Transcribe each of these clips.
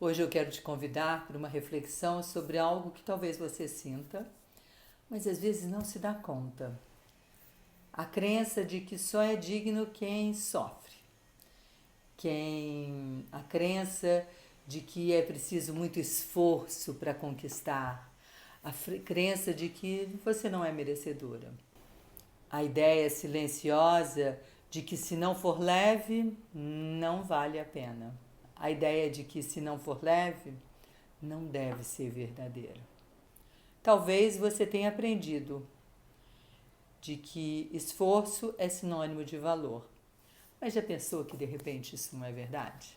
Hoje eu quero te convidar para uma reflexão sobre algo que talvez você sinta, mas às vezes não se dá conta. A crença de que só é digno quem sofre. A crença de que é preciso muito esforço para conquistar. A crença de que você não é merecedora. A ideia silenciosa de que se não for leve, não vale a pena. A ideia de que se não for leve, não deve ser verdadeira. Talvez você tenha aprendido de que esforço é sinônimo de valor. Mas já pensou que de repente isso não é verdade?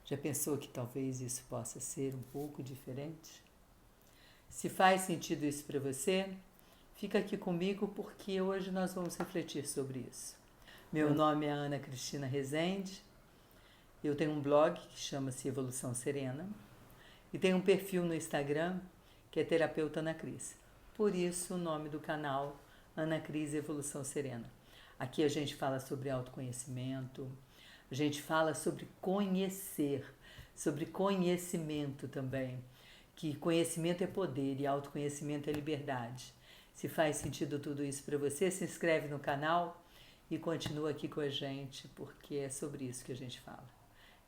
Já pensou que talvez isso possa ser um pouco diferente? Se faz sentido isso para você, fica aqui comigo porque hoje nós vamos refletir sobre isso. Meu nome é Ana Cristina Rezende, eu tenho um blog que chama-se Evolução Serena e tenho um perfil no Instagram que é Terapeuta Ana Cris. Por isso o nome do canal Ana Cris Evolução Serena. Aqui a gente fala sobre autoconhecimento, a gente fala sobre conhecer, sobre conhecimento também, que conhecimento é poder e autoconhecimento é liberdade. Se faz sentido tudo isso para você, se inscreve no canal e continua aqui com a gente, porque é sobre isso que a gente fala.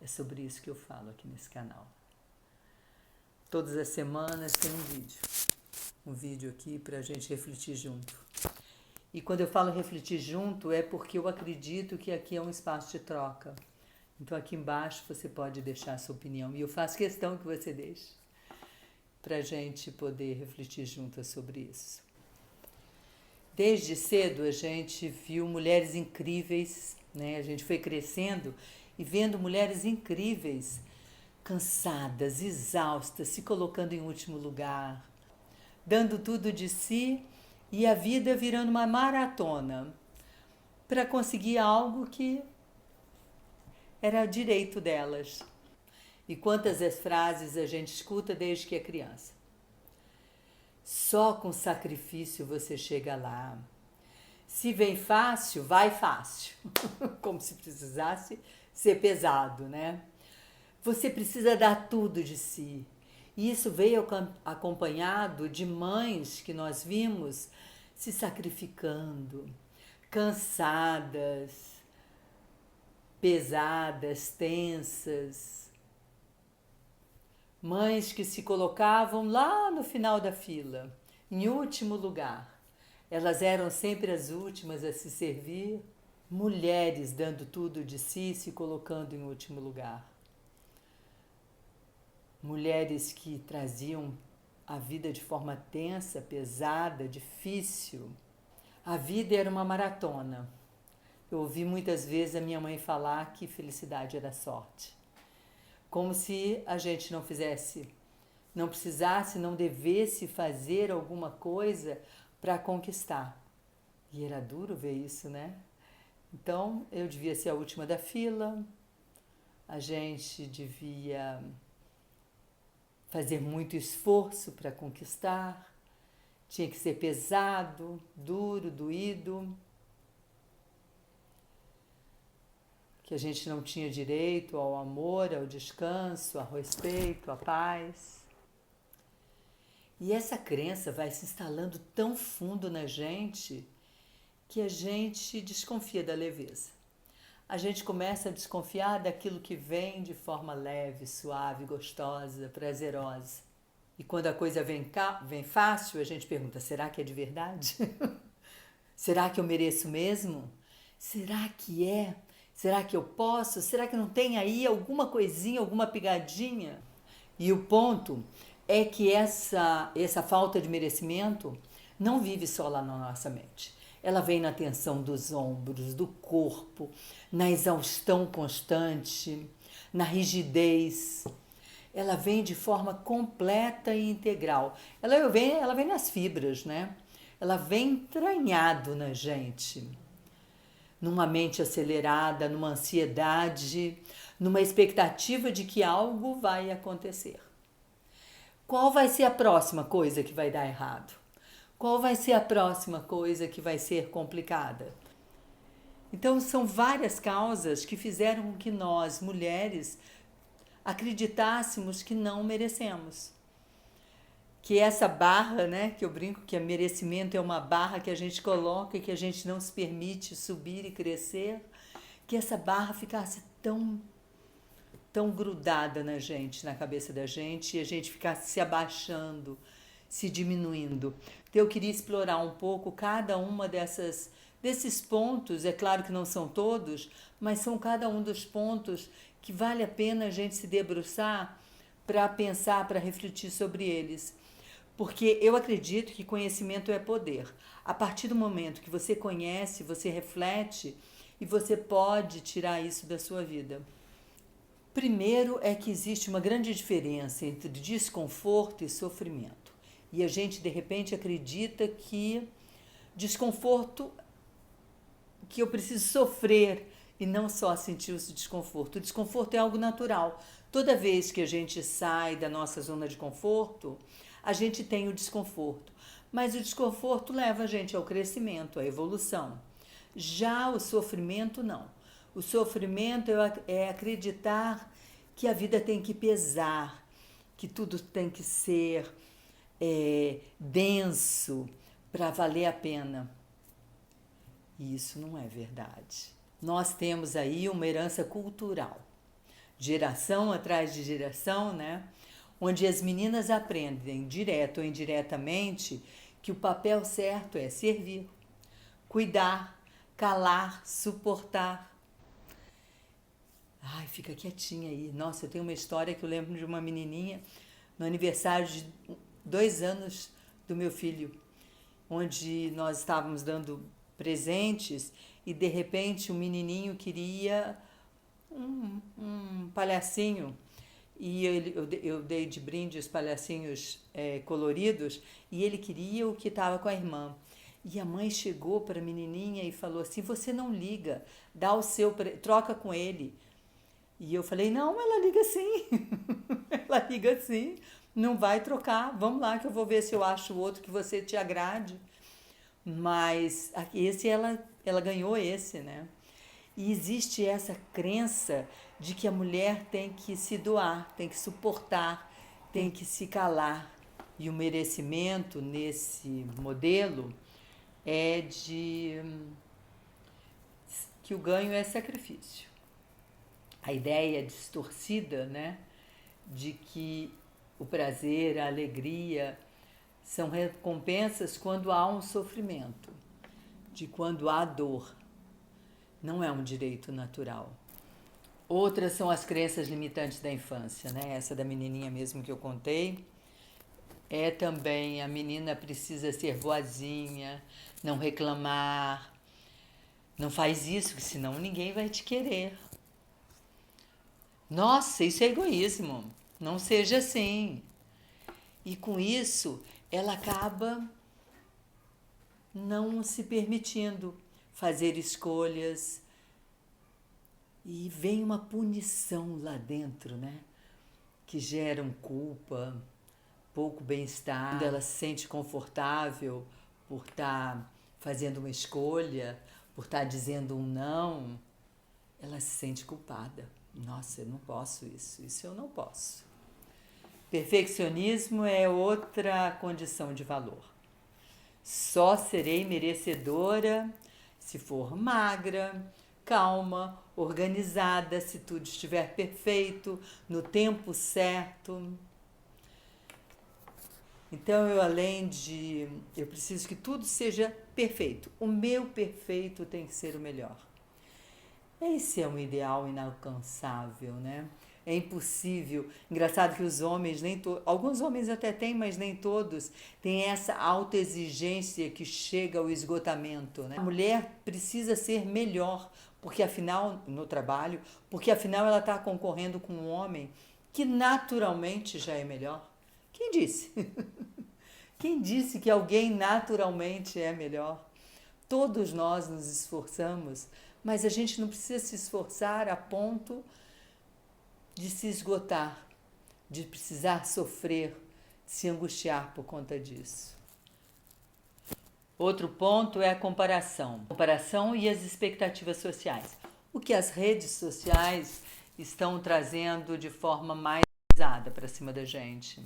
É sobre isso que eu falo aqui nesse canal. Todas as semanas tem um vídeo aqui para a gente refletir junto. E quando eu falo refletir junto, é porque eu acredito que aqui é um espaço de troca. Então aqui embaixo você pode deixar a sua opinião e eu faço questão que você deixe para a gente poder refletir juntas sobre isso. Desde cedo a gente viu mulheres incríveis, né? A gente foi crescendo e vendo mulheres incríveis, cansadas, exaustas, se colocando em último lugar, dando tudo de si e a vida virando uma maratona para conseguir algo que era direito delas. E quantas as frases a gente escuta desde que é criança? Só com sacrifício você chega lá. Se vem fácil, vai fácil. Como se precisasse ser pesado, né? Você precisa dar tudo de si. E isso veio acompanhado de mães que nós vimos se sacrificando, cansadas, pesadas, tensas. Mães que se colocavam lá no final da fila, em último lugar. Elas eram sempre as últimas a se servir. Mulheres dando tudo de si, se colocando em último lugar. Mulheres que traziam a vida de forma tensa, pesada, difícil. A vida era uma maratona. Eu ouvi muitas vezes a minha mãe falar que felicidade era sorte. Como se a gente não precisasse, não devesse fazer alguma coisa para conquistar. E era duro ver isso, né? Então, eu devia ser a última da fila, a gente devia fazer muito esforço para conquistar, tinha que ser pesado, duro, doído, que a gente não tinha direito ao amor, ao descanso, ao respeito, à paz. E essa crença vai se instalando tão fundo na gente que a gente desconfia da leveza. A gente começa a desconfiar daquilo que vem de forma leve, suave, gostosa, prazerosa. E quando a coisa vem fácil, a gente pergunta, será que é de verdade? Será que eu mereço mesmo? Será que é? Será que eu posso? Será que não tem aí alguma coisinha, alguma pegadinha? E o ponto é que essa falta de merecimento não vive só lá na nossa mente. Ela vem na tensão dos ombros, do corpo, na exaustão constante, na rigidez. Ela vem de forma completa e integral. Ela vem nas fibras, né? Ela vem entranhado na gente. Numa mente acelerada, numa ansiedade, numa expectativa de que algo vai acontecer. Qual vai ser a próxima coisa que vai dar errado? Qual vai ser a próxima coisa que vai ser complicada? Então, são várias causas que fizeram com que nós, mulheres, acreditássemos que não merecemos. Que essa barra, né, que eu brinco que merecimento é uma barra que a gente coloca e que a gente não se permite subir e crescer, que essa barra ficasse tão grudada na gente, na cabeça da gente, e a gente ficasse se abaixando, se diminuindo. Então eu queria explorar um pouco cada uma desses pontos, é claro que não são todos, mas são cada um dos pontos que vale a pena a gente se debruçar para pensar, para refletir sobre eles. Porque eu acredito que conhecimento é poder. A partir do momento que você conhece, você reflete e você pode tirar isso da sua vida. Primeiro é que existe uma grande diferença entre desconforto e sofrimento. E a gente, de repente, acredita que desconforto, que eu preciso sofrer e não só sentir o desconforto. O desconforto é algo natural. Toda vez que a gente sai da nossa zona de conforto, a gente tem o desconforto. Mas o desconforto leva a gente ao crescimento, à evolução. Já o sofrimento, não. O sofrimento é acreditar que a vida tem que pesar, que tudo tem que ser denso para valer a pena. E isso não é verdade. Nós temos aí uma herança cultural, geração atrás de geração, né? Onde as meninas aprendem, direto ou indiretamente, que o papel certo é servir, cuidar, calar, suportar. Ai, fica quietinha aí. Nossa, eu tenho uma história que eu lembro de uma menininha no aniversário de 2 anos do meu filho, onde nós estávamos dando presentes e de repente o menininho queria um palhacinho. E eu dei de brinde os palhacinhos coloridos e ele queria o que estava com a irmã. E a mãe chegou para a menininha e falou assim, você não liga, dá o seu, troca com ele. E eu falei, não, ela liga sim, ela liga sim, não vai trocar, vamos lá que eu vou ver se eu acho outro que você te agrade. Mas esse ela ganhou esse, né? E existe essa crença de que a mulher tem que se doar, tem que suportar, tem que se calar. E o merecimento nesse modelo é de que o ganho é sacrifício. A ideia distorcida, né, de que o prazer, a alegria são recompensas quando há um sofrimento, de quando há dor. Não é um direito natural. Outras são as crenças limitantes da infância, né? Essa da menininha mesmo que eu contei. É também a menina precisa ser boazinha, não reclamar. Não faz isso, que senão ninguém vai te querer. Nossa, isso é egoísmo. Não seja assim. E com isso, ela acaba não se permitindo fazer escolhas e vem uma punição lá dentro, né? Que geram culpa, pouco bem-estar. Quando ela se sente confortável por estar fazendo uma escolha, por estar dizendo um não, ela se sente culpada. Nossa, eu não posso isso eu não posso. Perfeccionismo é outra condição de valor. Só serei merecedora se for magra, calma, organizada, se tudo estiver perfeito, no tempo certo. Então, eu preciso que tudo seja perfeito. O meu perfeito tem que ser o melhor. Esse é um ideal inalcançável, né? É impossível. Engraçado que os homens, alguns homens até têm, mas nem todos, têm essa autoexigência que chega ao esgotamento, né? A mulher precisa ser melhor, porque afinal, no trabalho, porque afinal ela está concorrendo com um homem que naturalmente já é melhor. Quem disse? Quem disse que alguém naturalmente é melhor? Todos nós nos esforçamos, mas a gente não precisa se esforçar a ponto de se esgotar, de precisar sofrer, de se angustiar por conta disso. Outro ponto é a comparação. Comparação e as expectativas sociais. O que as redes sociais estão trazendo de forma mais pesada para cima da gente,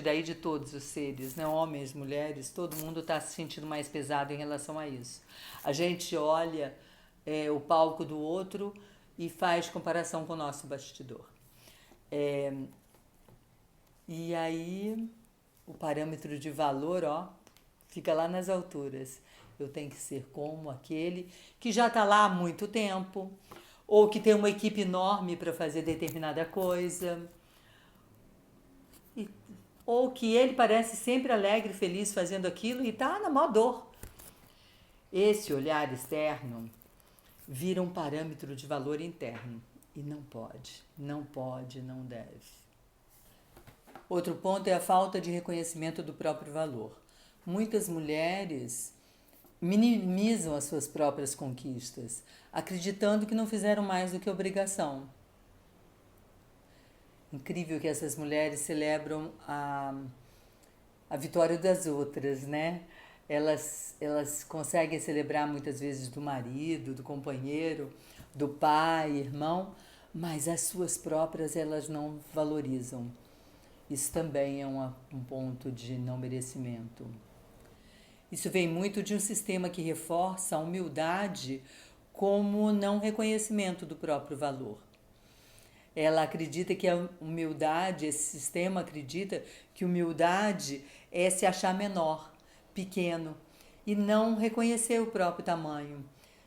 daí de todos os seres, né? Homens, mulheres, todo mundo está se sentindo mais pesado em relação a isso. A gente olha o palco do outro e faz comparação com o nosso bastidor. E aí o parâmetro de valor, fica lá nas alturas. Eu tenho que ser como aquele que já está lá há muito tempo, ou que tem uma equipe enorme para fazer determinada coisa, ou que ele parece sempre alegre, feliz fazendo aquilo e está na maior dor. Esse olhar externo vira um parâmetro de valor interno e não pode, não deve. Outro ponto é a falta de reconhecimento do próprio valor. Muitas mulheres minimizam as suas próprias conquistas, acreditando que não fizeram mais do que obrigação. Incrível que essas mulheres celebram a vitória das outras, né? Elas conseguem celebrar muitas vezes do marido, do companheiro, do pai, irmão, mas as suas próprias elas não valorizam. Isso também é um ponto de não merecimento. Isso vem muito de um sistema que reforça a humildade como não reconhecimento do próprio valor. Ela acredita que a humildade, esse sistema acredita que humildade é se achar menor, pequeno, e não reconhecer o próprio tamanho.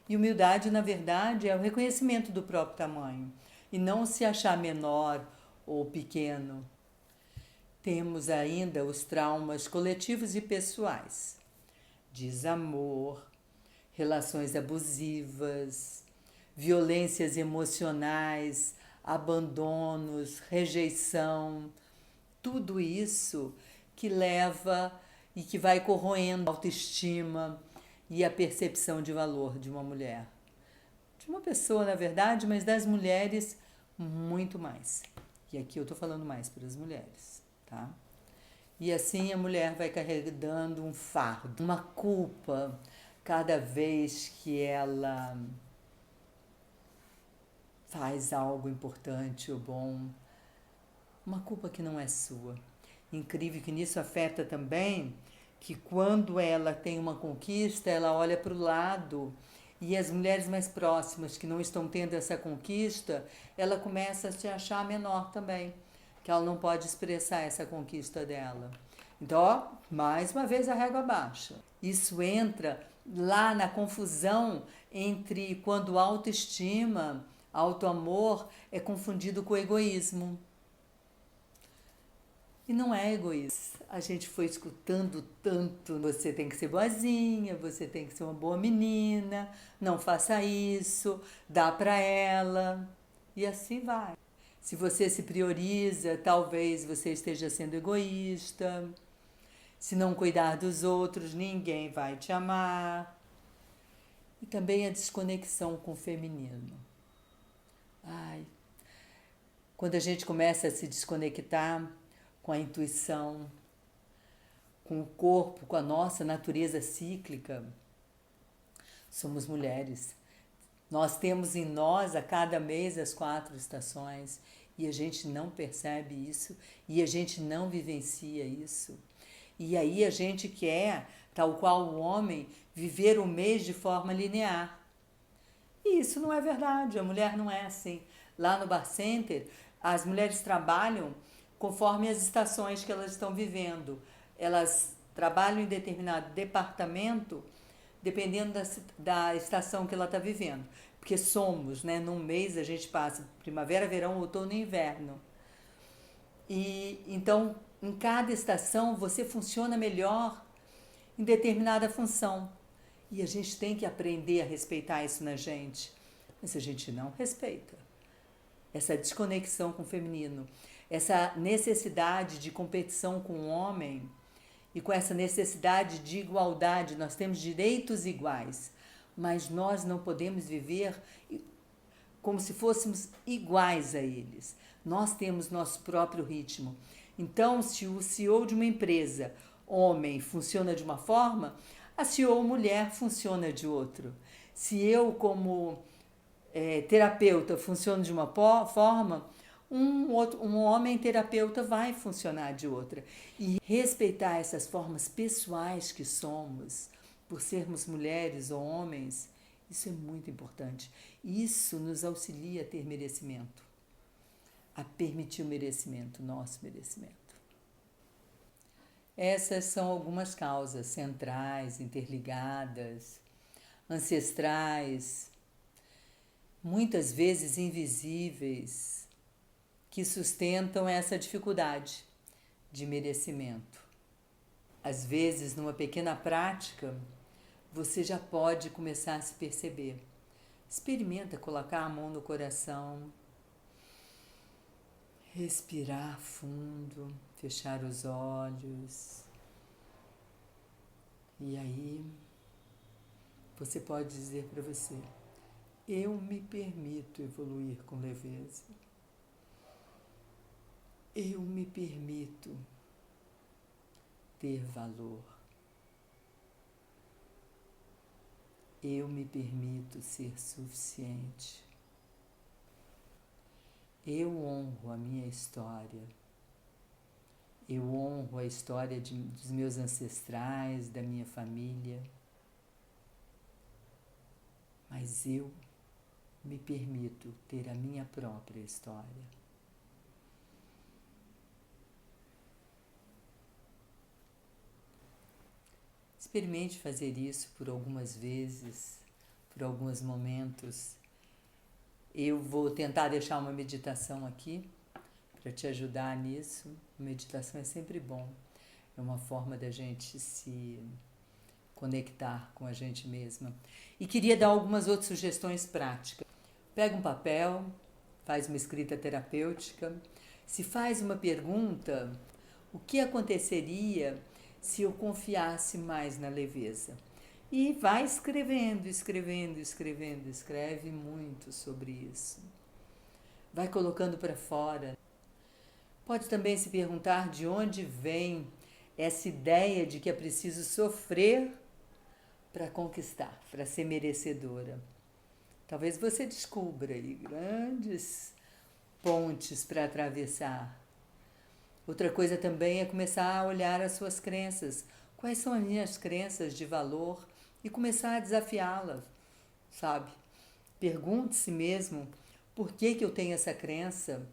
E humildade, na verdade, é o reconhecimento do próprio tamanho, e não se achar menor ou pequeno. Temos ainda os traumas coletivos e pessoais. Desamor, relações abusivas, violências emocionais, abandonos, rejeição, tudo isso que leva e que vai corroendo a autoestima e a percepção de valor de uma mulher. De uma pessoa, na verdade, mas das mulheres muito mais. E aqui eu estou falando mais para as mulheres, tá? E assim a mulher vai carregando um fardo, uma culpa, cada vez que ela faz algo importante ou bom. Uma culpa que não é sua. Incrível que nisso afeta também que quando ela tem uma conquista, ela olha para o lado e as mulheres mais próximas que não estão tendo essa conquista, ela começa a se achar menor também, que ela não pode expressar essa conquista dela. Então, mais uma vez a régua baixa. Isso entra lá na confusão entre quando autoestima, autoamor é confundido com egoísmo. E não é egoísmo. A gente foi escutando tanto, você tem que ser boazinha, você tem que ser uma boa menina, não faça isso, dá para ela, e assim vai. Se você se prioriza, talvez você esteja sendo egoísta. Se não cuidar dos outros, ninguém vai te amar. E também a desconexão com o feminino. Quando a gente começa a se desconectar com a intuição, com o corpo, com a nossa natureza cíclica, somos mulheres. Nós temos em nós a cada mês as 4 estações e a gente não percebe isso e a gente não vivencia isso. E aí a gente quer, tal qual o homem, viver o mês de forma linear. E isso não é verdade, a mulher não é assim. Lá no Bar Center, as mulheres trabalham conforme as estações que elas estão vivendo. Elas trabalham em determinado departamento dependendo da estação que ela está vivendo. Porque somos, né? Num mês a gente passa primavera, verão, outono e inverno. E então, em cada estação, você funciona melhor em determinada função. E a gente tem que aprender a respeitar isso na gente. Mas a gente não respeita. Essa desconexão com o feminino, essa necessidade de competição com o homem e com essa necessidade de igualdade, nós temos direitos iguais, mas nós não podemos viver como se fôssemos iguais a eles. Nós temos nosso próprio ritmo. Então, se o CEO de uma empresa, homem, funciona de uma forma, a CEO mulher funciona de outro. Se eu, como terapeuta funciona de uma forma, um homem terapeuta vai funcionar de outra. E respeitar essas formas pessoais que somos, por sermos mulheres ou homens, isso é muito importante. Isso nos auxilia a ter merecimento, a permitir o merecimento, nosso merecimento. Essas são algumas causas centrais, interligadas, ancestrais, muitas vezes invisíveis, que sustentam essa dificuldade de merecimento. Às vezes, numa pequena prática, você já pode começar a se perceber. Experimenta colocar a mão no coração, respirar fundo, fechar os olhos. E aí, você pode dizer para você: eu me permito evoluir com leveza. Eu me permito ter valor. Eu me permito ser suficiente. Eu honro a minha história. Eu honro a história dos meus ancestrais, da minha família. Mas eu me permito ter a minha própria história. Experimente fazer isso por algumas vezes, por alguns momentos. Eu vou tentar deixar uma meditação aqui para te ajudar nisso. Meditação é sempre bom. É uma forma da gente se conectar com a gente mesma. E queria dar algumas outras sugestões práticas. Pega um papel, faz uma escrita terapêutica. Se faz uma pergunta, o que aconteceria se eu confiasse mais na leveza? E vai escrevendo, escreve muito sobre isso. Vai colocando para fora. Pode também se perguntar de onde vem essa ideia de que é preciso sofrer para conquistar, para ser merecedora. Talvez você descubra aí grandes pontes para atravessar. Outra coisa também é começar a olhar as suas crenças. Quais são as minhas crenças de valor? E começar a desafiá-las, sabe? Pergunte-se mesmo por que eu tenho essa crença,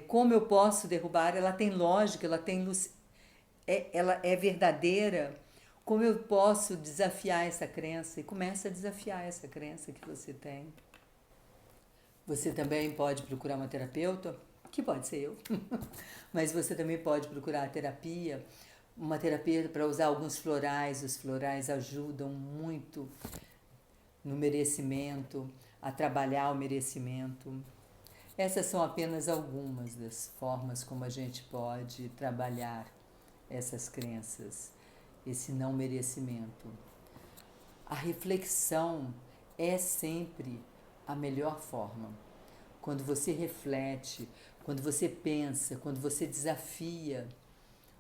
como eu posso derrubar, ela tem lógica, ela é verdadeira, como eu posso desafiar essa crença? E começa a desafiar essa crença que você tem. Você também pode procurar uma terapeuta, que pode ser eu, mas você também pode procurar a terapia, uma terapia para usar alguns florais. Os florais ajudam muito no merecimento, a trabalhar o merecimento. Essas são apenas algumas das formas como a gente pode trabalhar essas crenças, esse não merecimento. A reflexão é sempre a melhor forma. Quando você reflete, quando você pensa, quando você desafia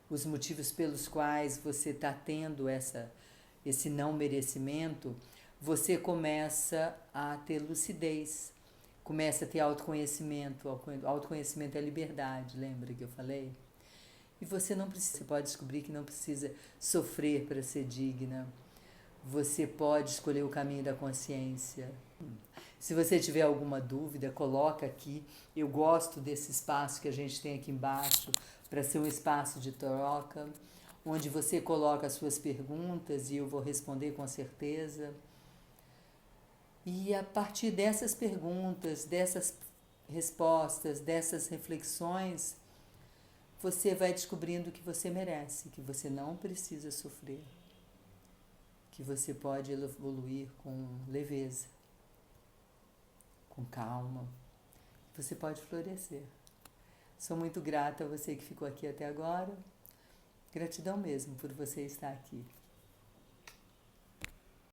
os motivos pelos quais você está tendo esse não merecimento, você começa a ter lucidez, começa a ter autoconhecimento. Autoconhecimento é liberdade, lembra que eu falei? E você pode descobrir que não precisa sofrer para ser digna. Você pode escolher o caminho da consciência. Se você tiver alguma dúvida, coloca aqui. Eu gosto desse espaço que a gente tem aqui embaixo para ser um espaço de troca, onde você coloca as suas perguntas e eu vou responder com certeza. E a partir dessas perguntas, dessas respostas, dessas reflexões, você vai descobrindo que você merece, que você não precisa sofrer, que você pode evoluir com leveza, com calma, você pode florescer. Sou muito grata a você que ficou aqui até agora. Gratidão mesmo por você estar aqui.